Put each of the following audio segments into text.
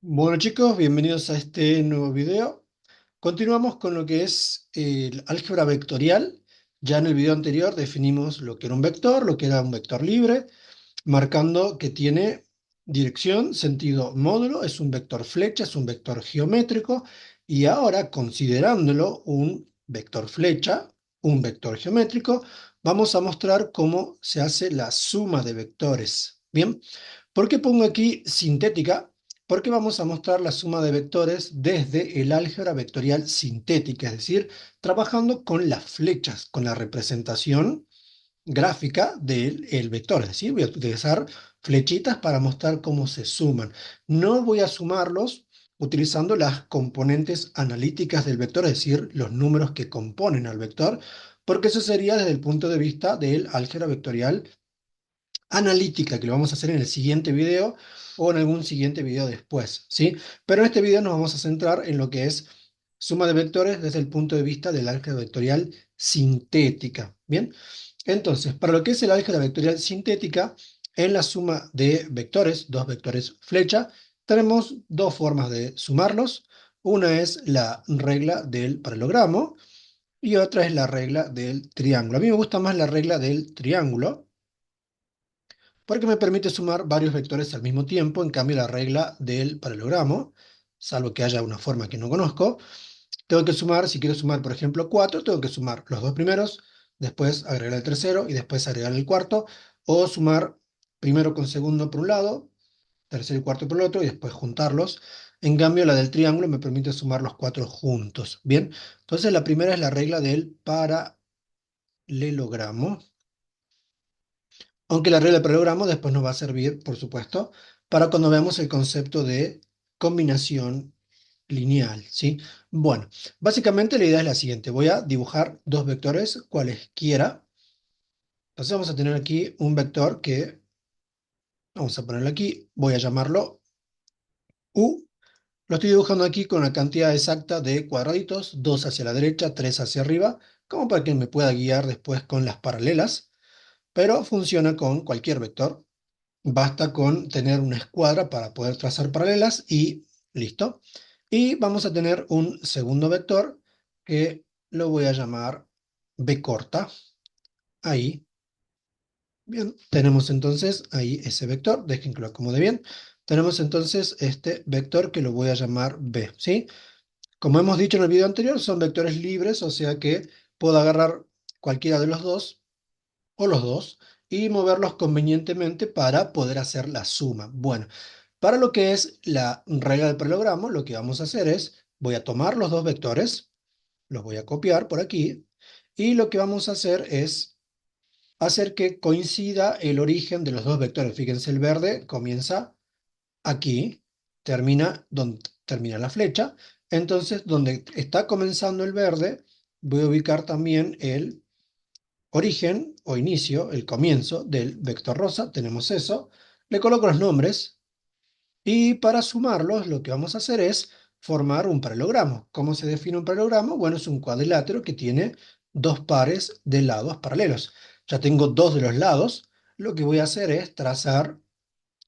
Bueno chicos, bienvenidos a este nuevo video. Continuamos con lo que es el álgebra vectorial. Ya en el video anterior definimos lo que era un vector, lo que era un vector libre, marcando que tiene dirección, sentido, módulo, es un vector flecha, es un vector geométrico, y ahora considerándolo un vector flecha, un vector geométrico, vamos a mostrar cómo se hace la suma de vectores. Bien, ¿por qué pongo aquí sintética? Porque vamos a mostrar la suma de vectores desde el álgebra vectorial sintética, es decir, trabajando con las flechas, con la representación gráfica del vector, es decir, voy a utilizar flechitas para mostrar cómo se suman. No voy a sumarlos utilizando las componentes analíticas del vector, es decir, los números que componen al vector, porque eso sería desde el punto de vista del álgebra vectorial analítica, que lo vamos a hacer en el siguiente video o en algún siguiente video después, ¿sí? Pero en este video nos vamos a centrar en lo que es suma de vectores desde el punto de vista del álgebra vectorial sintética, ¿bien? Entonces, para lo que es el álgebra vectorial sintética, en la suma de vectores, dos vectores flecha, tenemos dos formas de sumarlos. Una es la regla del paralelogramo y otra es la regla del triángulo. A mí me gusta más la regla del triángulo porque me permite sumar varios vectores al mismo tiempo. En cambio, la regla del paralelogramo, salvo que haya una forma que no conozco, tengo que sumar, si quiero sumar, por ejemplo, 4, tengo que sumar los dos primeros, después agregar el tercero y después agregar el cuarto, o sumar primero con segundo por un lado, tercero y cuarto por el otro, y después juntarlos. En cambio, la del triángulo me permite sumar los cuatro juntos. Bien, entonces la primera es la regla del paralelogramo. Aunque la regla del paralelogramo después nos va a servir, por supuesto, para cuando veamos el concepto de combinación lineal, ¿sí? Bueno, básicamente la idea es la siguiente. Voy a dibujar dos vectores cualesquiera. Entonces vamos a tener aquí un vector que, vamos a ponerlo aquí, voy a llamarlo U. Lo estoy dibujando aquí con una cantidad exacta de cuadraditos, dos hacia la derecha, tres hacia arriba, como para que me pueda guiar después con las paralelas, pero funciona con cualquier vector. Basta con tener una escuadra para poder trazar paralelas y listo. Y vamos a tener un segundo vector que lo voy a llamar B corta. Ahí. Bien, tenemos entonces ahí ese vector. Dejen que lo acomode bien. Tenemos entonces este vector que lo voy a llamar B, ¿sí? Como hemos dicho en el video anterior, son vectores libres, o sea que puedo agarrar cualquiera de los dos o los dos y moverlos convenientemente para poder hacer la suma. Bueno, para lo que es la regla del paralelogramo, lo que vamos a hacer es, voy a tomar los dos vectores, los voy a copiar por aquí, y lo que vamos a hacer es hacer que coincida el origen de los dos vectores. Fíjense, el verde comienza aquí, termina donde termina la flecha, entonces donde está comenzando el verde, voy a ubicar también el origen o inicio, el comienzo del vector rosa, tenemos eso, le coloco los nombres y para sumarlos lo que vamos a hacer es formar un paralelogramo. ¿Cómo se define un paralelogramo? Bueno, es un cuadrilátero que tiene dos pares de lados paralelos. Ya tengo dos de los lados, lo que voy a hacer es trazar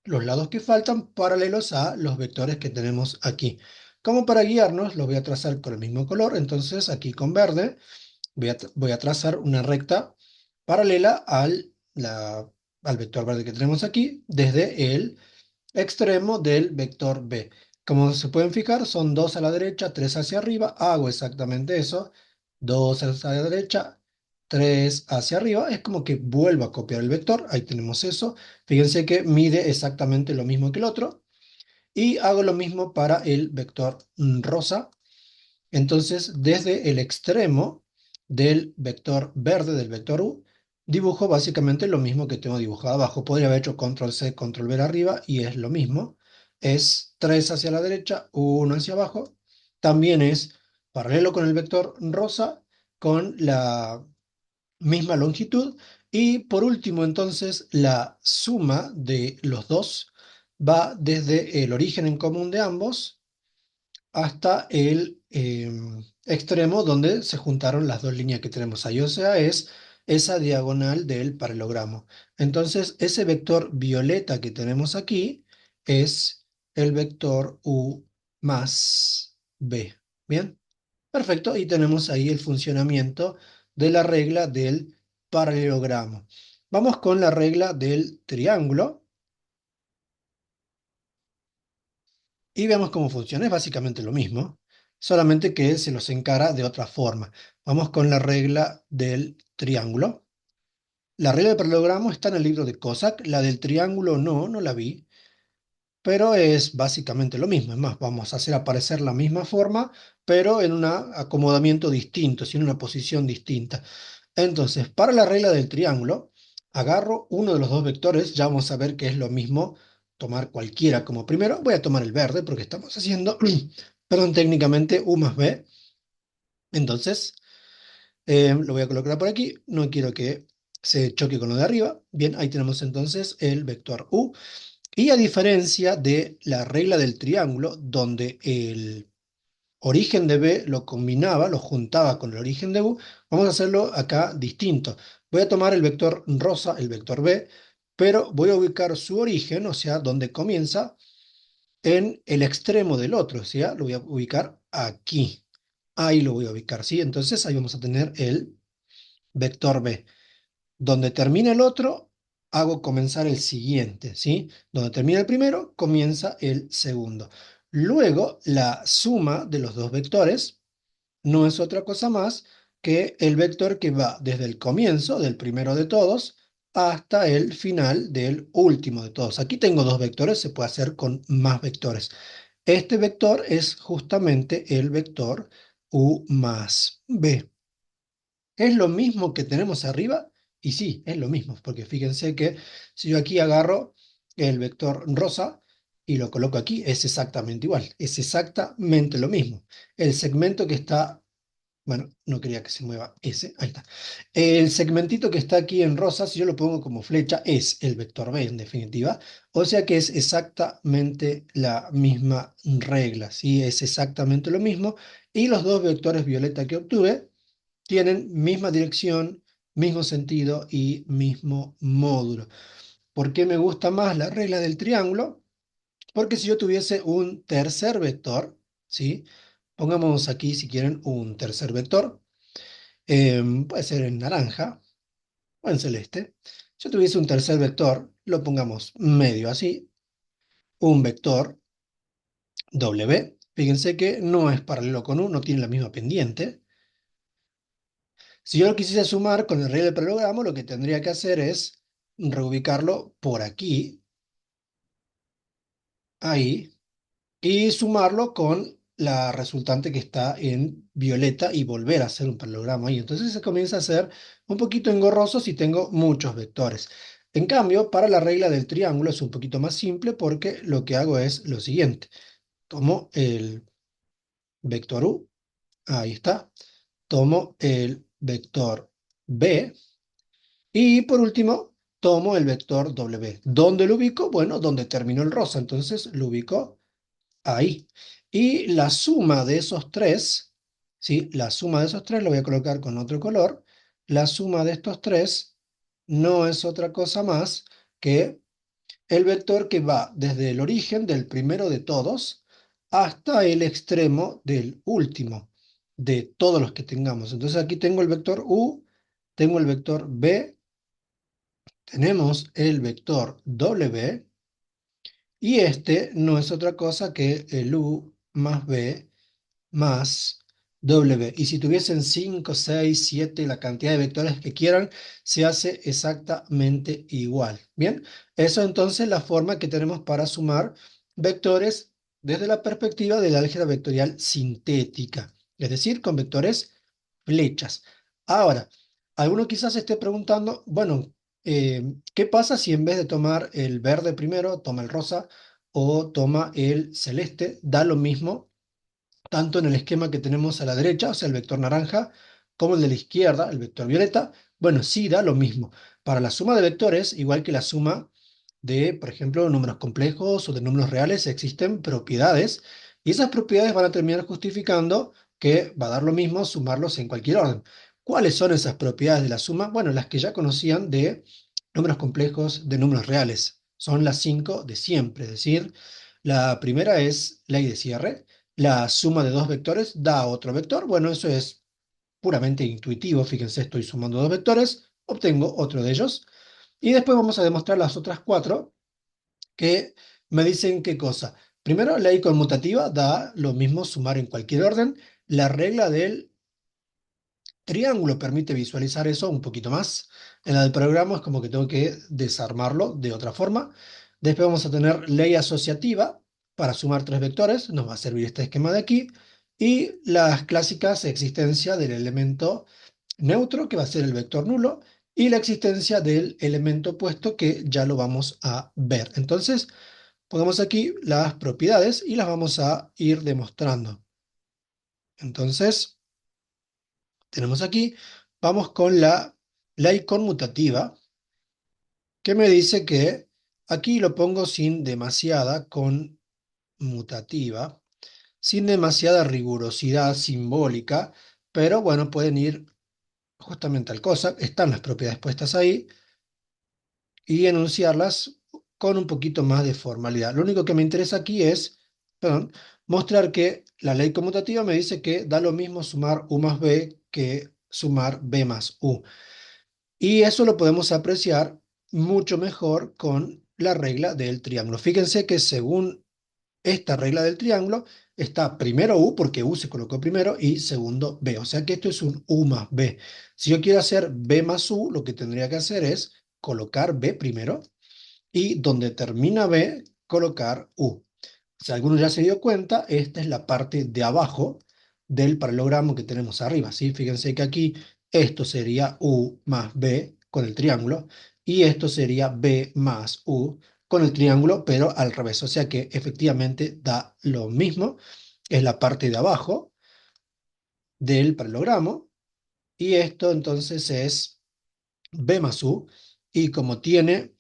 los lados que faltan paralelos a los vectores que tenemos aquí. Como para guiarnos, los voy a trazar con el mismo color, entonces aquí con verde voy a trazar una recta paralela al vector verde que tenemos aquí, desde el extremo del vector B. Como se pueden fijar, son dos a la derecha, tres hacia arriba. Hago exactamente eso. Dos hacia la derecha, tres hacia arriba. Es como que vuelvo a copiar el vector. Ahí tenemos eso. Fíjense que mide exactamente lo mismo que el otro. Y hago lo mismo para el vector rosa. Entonces, desde el extremo del vector verde, del vector U, dibujo básicamente lo mismo que tengo dibujado abajo. Podría haber hecho control C, control V arriba y es lo mismo. Es 3 hacia la derecha, uno hacia abajo. También es paralelo con el vector rosa, con la misma longitud. Y por último, entonces, la suma de los dos va desde el origen en común de ambos hasta el extremo donde se juntaron las dos líneas que tenemos ahí, o sea, es esa diagonal del paralelogramo. Entonces, ese vector violeta que tenemos aquí es el vector u más b. ¿Bien? Perfecto, y tenemos ahí el funcionamiento de la regla del paralelogramo. Vamos con la regla del triángulo y veamos cómo funciona. Es básicamente lo mismo, solamente que se los encara de otra forma. Vamos con la regla del triángulo. La regla del paralelogramo está en el libro de Cossack, la del triángulo no la vi, pero es básicamente lo mismo. Es más, vamos a hacer aparecer la misma forma, pero en un acomodamiento distinto, en una posición distinta. Entonces, para la regla del triángulo, agarro uno de los dos vectores, ya vamos a ver que es lo mismo tomar cualquiera como primero. Voy a tomar el verde porque estamos haciendo, perdón, técnicamente u más b. Entonces, lo voy a colocar por aquí, no quiero que se choque con lo de arriba. Bien, ahí tenemos entonces el vector u. Y a diferencia de la regla del triángulo, donde el origen de B lo combinaba, lo juntaba con el origen de U, vamos a hacerlo acá distinto. Voy a tomar el vector rosa, el vector B, pero voy a ubicar su origen, o sea, donde comienza, en el extremo del otro, o sea, lo voy a ubicar aquí. Ahí lo voy a ubicar, ¿sí? Entonces ahí vamos a tener el vector B. Donde termina el otro, hago comenzar el siguiente, ¿sí? Donde termina el primero, comienza el segundo. Luego, la suma de los dos vectores no es otra cosa más que el vector que va desde el comienzo del primero de todos hasta el final del último de todos. Aquí tengo dos vectores, se puede hacer con más vectores. Este vector es justamente el vector u más b. ¿Es lo mismo que tenemos arriba? Y sí, es lo mismo, porque fíjense que si yo aquí agarro el vector rosa y lo coloco aquí, es exactamente igual, es exactamente lo mismo. El segmento que está, bueno, no quería que se mueva ese, ahí está. El segmentito que está aquí en rosa, si yo lo pongo como flecha, es el vector B en definitiva, o sea que es exactamente la misma regla, ¿sí? Es exactamente lo mismo, y los dos vectores violeta que obtuve tienen misma dirección, mismo sentido y mismo módulo. ¿Por qué me gusta más la regla del triángulo? Porque si yo tuviese un tercer vector, ¿sí? Pongamos aquí, si quieren, un tercer vector. Puede ser en naranja o en celeste. Si yo tuviese un tercer vector, lo pongamos medio así, un vector W. Fíjense que no es paralelo con U, no tiene la misma pendiente. Si yo lo quisiese sumar con el regla del paralelogramo, lo que tendría que hacer es reubicarlo por aquí, ahí, y sumarlo con la resultante que está en violeta y volver a hacer un paralelogramo ahí. Entonces se comienza a hacer un poquito engorroso si tengo muchos vectores. En cambio, para la regla del triángulo es un poquito más simple porque lo que hago es lo siguiente. Tomo el vector U, ahí está. Tomo el vector B. Y por último, tomo el vector W. ¿Dónde lo ubico? Bueno, donde terminó el rosa, entonces lo ubico ahí. Y la suma de esos tres, ¿sí? La suma de esos tres, lo voy a colocar con otro color. La suma de estos tres no es otra cosa más que el vector que va desde el origen del primero de todos hasta el extremo del último de todos los que tengamos. Entonces aquí tengo el vector U, tengo el vector B, tenemos el vector W y este no es otra cosa que el U más B más W. Y si tuviesen 5, 6, 7, la cantidad de vectores que quieran, se hace exactamente igual. Bien, eso entonces es la forma que tenemos para sumar vectores desde la perspectiva del álgebra vectorial sintética, es decir, con vectores flechas. Ahora, alguno quizás se esté preguntando, bueno, ¿qué pasa si en vez de tomar el verde primero, toma el rosa o toma el celeste? Da lo mismo tanto en el esquema que tenemos a la derecha, o sea, el vector naranja, como el de la izquierda, el vector violeta. Bueno, sí da lo mismo. Para la suma de vectores, igual que la suma de, por ejemplo, números complejos o de números reales, existen propiedades y esas propiedades van a terminar justificando que va a dar lo mismo sumarlos en cualquier orden. ¿Cuáles son esas propiedades de la suma? Bueno, las que ya conocían de números complejos, de números reales. Son las cinco de siempre, es decir, La primera es ley de cierre. La suma de dos vectores da otro vector. Bueno, eso es puramente intuitivo. Fíjense, estoy sumando dos vectores, obtengo otro de ellos. Y después vamos a demostrar las otras cuatro que me dicen qué cosa. Primero, ley conmutativa da lo mismo sumar en cualquier orden. La regla del triángulo permite visualizar eso un poquito más. En la del programa es como que tengo que desarmarlo de otra forma. Después vamos a tener ley asociativa para sumar tres vectores. Nos va a servir este esquema de aquí. Y las clásicas existencia del elemento neutro, que va a ser el vector nulo, y la existencia del elemento opuesto, que ya lo vamos a ver. Entonces, pongamos aquí las propiedades y las vamos a ir demostrando. Entonces, tenemos aquí, vamos con la ley conmutativa, que me dice que aquí lo pongo sin demasiada conmutativa, sin demasiada rigurosidad simbólica, pero bueno, pueden ir justamente al cosa, están las propiedades puestas ahí, y enunciarlas con un poquito más de formalidad. Lo único que me interesa aquí es, perdón, mostrar que la ley conmutativa me dice que da lo mismo sumar u más b que sumar b más u. Y eso lo podemos apreciar mucho mejor con la regla del triángulo. Fíjense que según esta regla del triángulo está primero u, porque u se colocó primero, y segundo b. O sea que esto es un u más b. Si yo quiero hacer b más u, lo que tendría que hacer es colocar b primero y donde termina b, colocar u. Si alguno ya se dio cuenta, esta es la parte de abajo del paralelogramo que tenemos arriba, ¿sí? Fíjense que aquí esto sería u más b con el triángulo y esto sería b más u con el triángulo, pero al revés. O sea que efectivamente da lo mismo. Es la parte de abajo del paralelogramo y esto entonces es b más u, y como tiene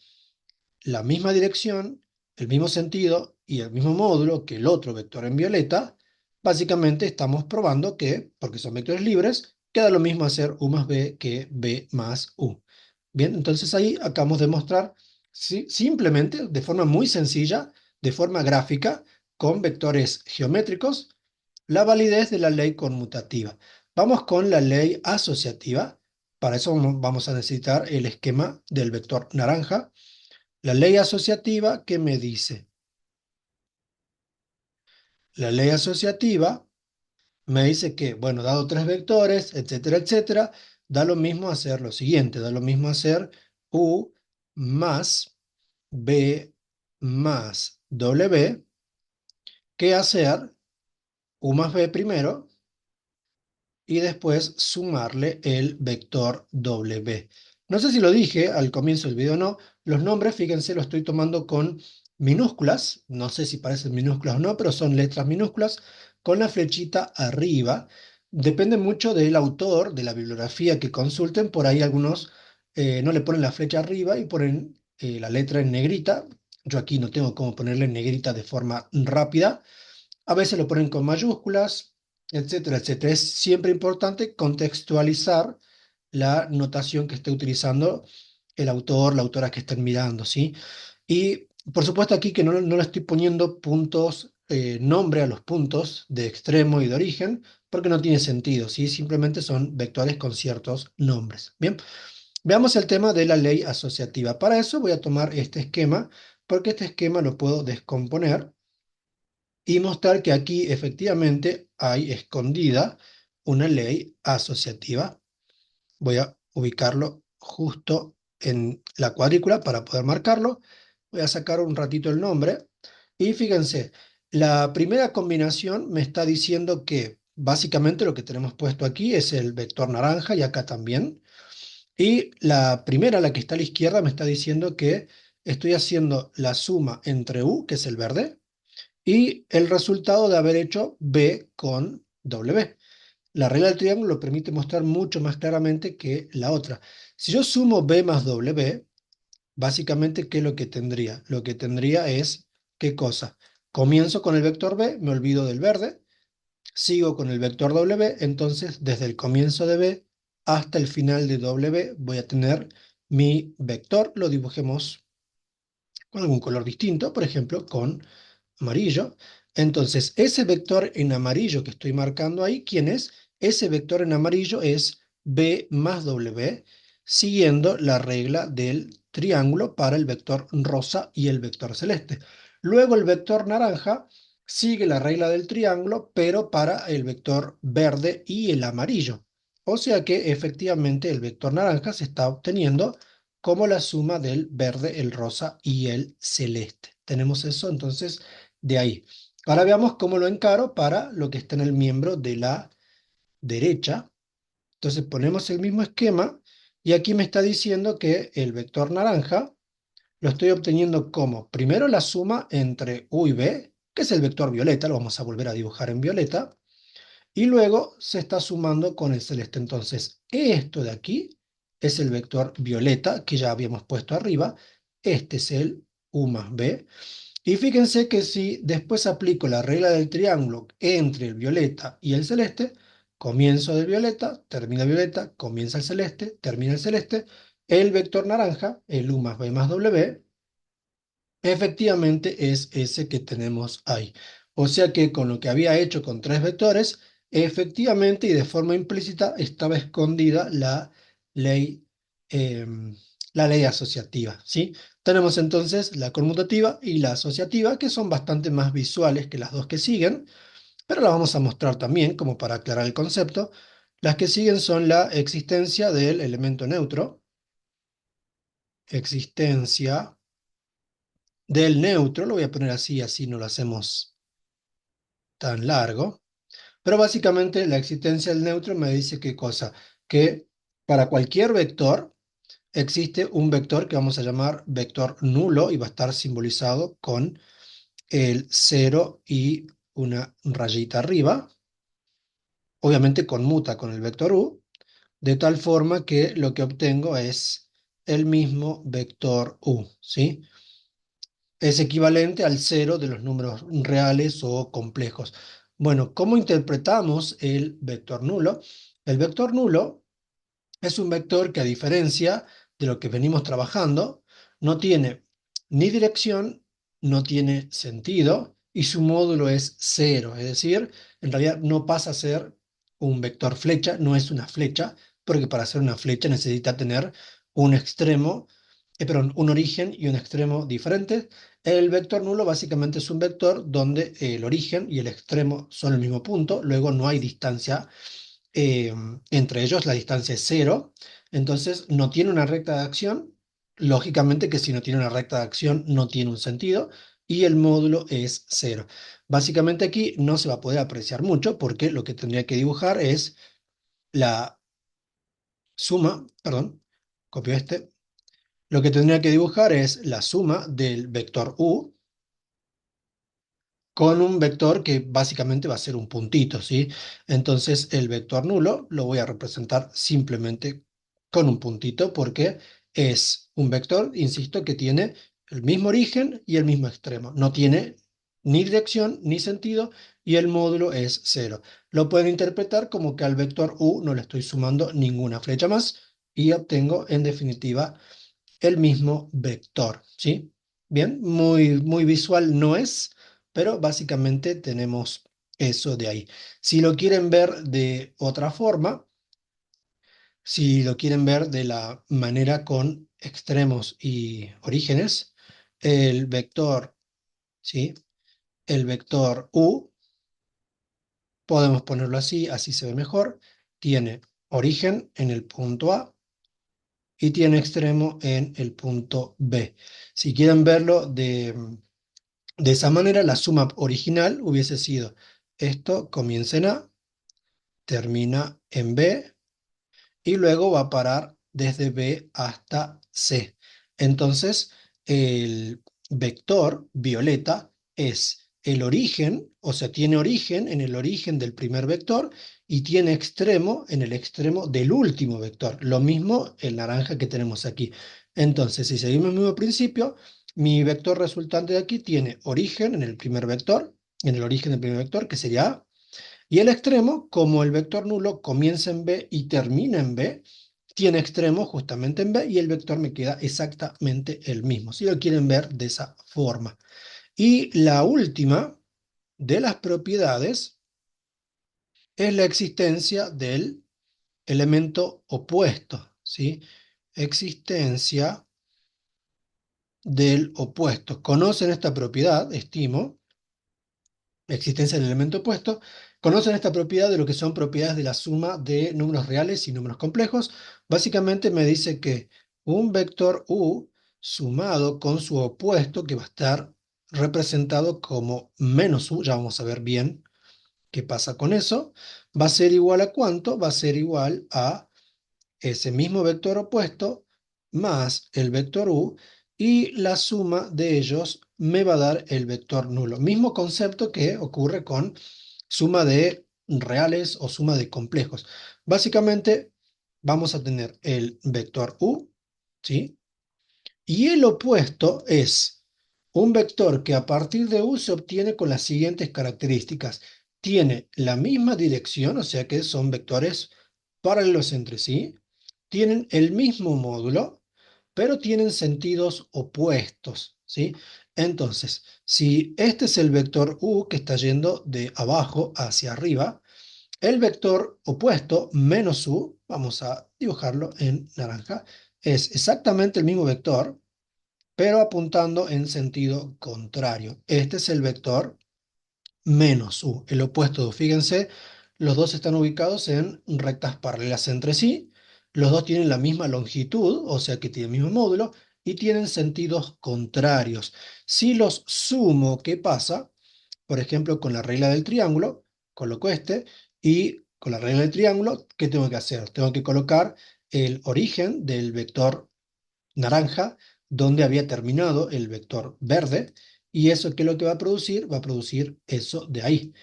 la misma dirección, el mismo sentido y el mismo módulo que el otro vector en violeta, básicamente estamos probando que, porque son vectores libres, queda lo mismo hacer u más b que b más u. Bien, entonces ahí acabamos de mostrar simplemente, de forma muy sencilla, de forma gráfica, con vectores geométricos, la validez de la ley conmutativa. Vamos con la ley asociativa. Para eso vamos a necesitar el esquema del vector naranja. La ley asociativa, ¿qué me dice? La ley asociativa me dice que, bueno, dado tres vectores, etcétera, etcétera, da lo mismo hacer lo siguiente, da lo mismo hacer u más b más w que hacer u más b primero y después sumarle el vector W. No sé si lo dije al comienzo del video o no, los nombres, fíjense, lo estoy tomando con minúsculas, no sé si parecen minúsculas o no, pero son letras minúsculas con la flechita arriba. Depende mucho del autor, de la bibliografía que consulten, por ahí algunos no le ponen la flecha arriba y ponen la letra en negrita. Yo aquí no tengo cómo ponerle en negrita de forma rápida. A veces lo ponen con mayúsculas, etcétera, etcétera. Es siempre importante contextualizar la notación que esté utilizando el autor, la autora que estén mirando, ¿sí? Y por supuesto aquí que no le estoy poniendo puntos, nombre a los puntos de extremo y de origen, porque no tiene sentido, ¿sí? Simplemente son vectores con ciertos nombres. Bien, veamos el tema de la ley asociativa. Para eso voy a tomar este esquema, porque este esquema lo puedo descomponer y mostrar que aquí efectivamente hay escondida una ley asociativa. Voy a ubicarlo justo en la cuadrícula para poder marcarlo. Voy a sacar un ratito el nombre y fíjense, la primera combinación me está diciendo que básicamente lo que tenemos puesto aquí es el vector naranja y acá también. Y la primera, la que está a la izquierda, me está diciendo que estoy haciendo la suma entre u, que es el verde, y el resultado de haber hecho B con W. La regla del triángulo lo permite mostrar mucho más claramente que la otra. Si yo sumo B más W, básicamente, ¿qué es lo que tendría? Lo que tendría es, ¿qué cosa? Comienzo con el vector B, me olvido del verde, sigo con el vector W, entonces desde el comienzo de B hasta el final de W voy a tener mi vector, lo dibujemos con algún color distinto, por ejemplo, con amarillo. Entonces, ese vector en amarillo que estoy marcando ahí, ¿quién es? Ese vector en amarillo es B más W, siguiendo la regla del triángulo para el vector rosa y el vector celeste. Luego el vector naranja sigue la regla del triángulo, pero para el vector verde y el amarillo. O sea que efectivamente el vector naranja se está obteniendo como la suma del verde, el rosa y el celeste. Tenemos eso entonces de ahí. Ahora veamos cómo lo encaro para lo que está en el miembro de la derecha. Entonces ponemos el mismo esquema y aquí me está diciendo que el vector naranja lo estoy obteniendo como primero la suma entre U y B, que es el vector violeta, lo vamos a volver a dibujar en violeta, y luego se está sumando con el celeste. Entonces, esto de aquí es el vector violeta que ya habíamos puesto arriba. Este es el U más B. Y fíjense que si después aplico la regla del triángulo entre el violeta y el celeste, comienzo del violeta, comienza el celeste, termina el celeste, el vector naranja, el U más B más W, efectivamente es ese que tenemos ahí. O sea que con lo que había hecho con tres vectores, efectivamente y de forma implícita estaba escondida ley, em, la ley asociativa, ¿sí? Tenemos entonces la conmutativa y la asociativa, que son bastante más visuales que las dos que siguen, pero las vamos a mostrar también como para aclarar el concepto. Las que siguen son la existencia del elemento neutro, existencia del neutro, lo voy a poner así, así no lo hacemos tan largo, pero básicamente la existencia del neutro me dice qué cosa, que para cualquier vector existe un vector que vamos a llamar vector nulo y va a estar simbolizado con el 0 y una rayita arriba, obviamente conmuta con el vector u, de tal forma que lo que obtengo es el mismo vector u, ¿sí? Es equivalente al cero de los números reales o complejos. Bueno, ¿cómo interpretamos el vector nulo? El vector nulo es un vector que, a diferencia de lo que venimos trabajando, no tiene ni dirección, no tiene sentido y su módulo es cero. Es decir, en realidad no pasa a ser un vector flecha, no es una flecha, porque para hacer una flecha necesita tener un extremo, perdón, un origen y un extremo diferentes. El vector nulo básicamente es un vector donde el origen y el extremo son el mismo punto, luego no hay distancia eh, entre ellos, la distancia es cero, entonces no tiene una recta de acción, lógicamente que si no tiene una recta de acción no tiene un sentido, y el módulo es cero. Básicamente aquí no se va a poder apreciar mucho porque lo que tendría que dibujar es la suma, perdón, copio este, lo que tendría que dibujar es la suma del vector u con un vector que básicamente va a ser un puntito, ¿sí? Entonces el vector nulo lo voy a representar simplemente con un puntito porque es un vector, insisto, que tiene el mismo origen y el mismo extremo. No tiene ni dirección ni sentido y el módulo es cero. Lo pueden interpretar como que al vector u no le estoy sumando ninguna flecha más y obtengo en definitiva el mismo vector, ¿sí? Bien, muy visual no es, pero básicamente tenemos eso de ahí. Si lo quieren ver de otra forma, si lo quieren ver de la manera con extremos y orígenes, el vector, ¿sí? El vector u, podemos ponerlo así, así se ve mejor, tiene origen en el punto A y tiene extremo en el punto B. Si quieren verlo de esa manera, la suma original hubiese sido esto comienza en A, termina en B y luego va a parar desde B hasta C. Entonces, el vector violeta es el origen, o sea, tiene origen en el origen del primer vector y tiene extremo en el extremo del último vector. Lo mismo el naranja que tenemos aquí. Entonces, si seguimos el mismo principio, mi vector resultante de aquí tiene origen en el primer vector, en el origen del primer vector, que sería A, y el extremo, como el vector nulo comienza en B y termina en B, tiene extremo justamente en B y el vector me queda exactamente el mismo, si lo quieren ver de esa forma. Y la última de las propiedades es la existencia del elemento opuesto, ¿sí? Existencia del opuesto. ¿Conocen esta propiedad? Estimo. Existencia del elemento opuesto. ¿Conocen esta propiedad de lo que son propiedades de la suma de números reales y números complejos? Básicamente me dice que un vector u sumado con su opuesto, que va a estar representado como menos u, ya vamos a ver bien qué pasa con eso, va a ser igual a ¿cuánto? Va a ser igual a ese mismo vector opuesto más el vector u, y la suma de ellos me va a dar el vector nulo. Mismo concepto que ocurre con suma de reales o suma de complejos. Básicamente vamos a tener el vector u, ¿sí? Y el opuesto es un vector que a partir de u se obtiene con las siguientes características. Tiene la misma dirección, o sea que son vectores paralelos entre sí. Tienen el mismo módulo, pero tienen sentidos opuestos, ¿sí? Entonces, si este es el vector u que está yendo de abajo hacia arriba, el vector opuesto, menos u, vamos a dibujarlo en naranja, es exactamente el mismo vector, pero apuntando en sentido contrario. Este es el vector menos u, el opuesto de u. Fíjense, los dos están ubicados en rectas paralelas entre sí, los dos tienen la misma longitud, o sea que tienen el mismo módulo, y tienen sentidos contrarios. Si los sumo, ¿qué pasa? Por ejemplo, con la regla del triángulo, coloco este, y con la regla del triángulo, ¿qué tengo que hacer? Tengo que colocar el origen del vector naranja, donde había terminado el vector verde, y eso, ¿qué es lo que va a producir? Va a producir eso de ahí.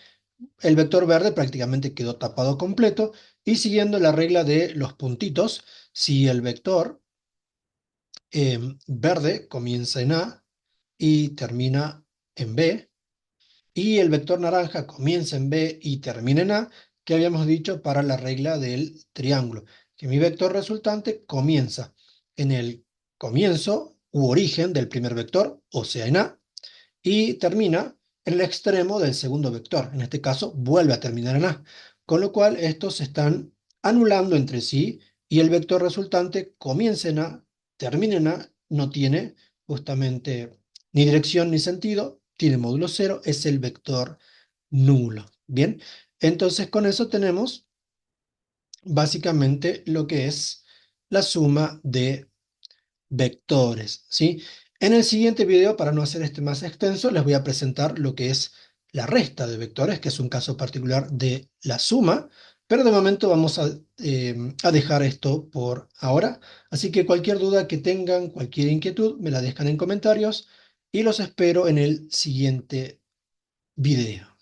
El vector verde prácticamente quedó tapado completo, y siguiendo la regla de los puntitos, si el vector verde comienza en A y termina en B, y el vector naranja comienza en B y termina en A, que habíamos dicho para la regla del triángulo, que mi vector resultante comienza en el comienzo u origen del primer vector, o sea, en A, y termina en el extremo del segundo vector. En este caso, vuelve a terminar en A, con lo cual estos se están anulando entre sí, y el vector resultante comienza en A, termina en A, no tiene justamente ni dirección ni sentido, tiene módulo cero, es el vector nulo. Bien, entonces con eso tenemos básicamente lo que es la suma de vectores, ¿sí? En el siguiente video, para no hacer este más extenso, les voy a presentar lo que es la resta de vectores, que es un caso particular de la suma, pero de momento vamos a dejar esto por ahora. Así que cualquier duda que tengan, cualquier inquietud, me la dejan en comentarios, y los espero en el siguiente video.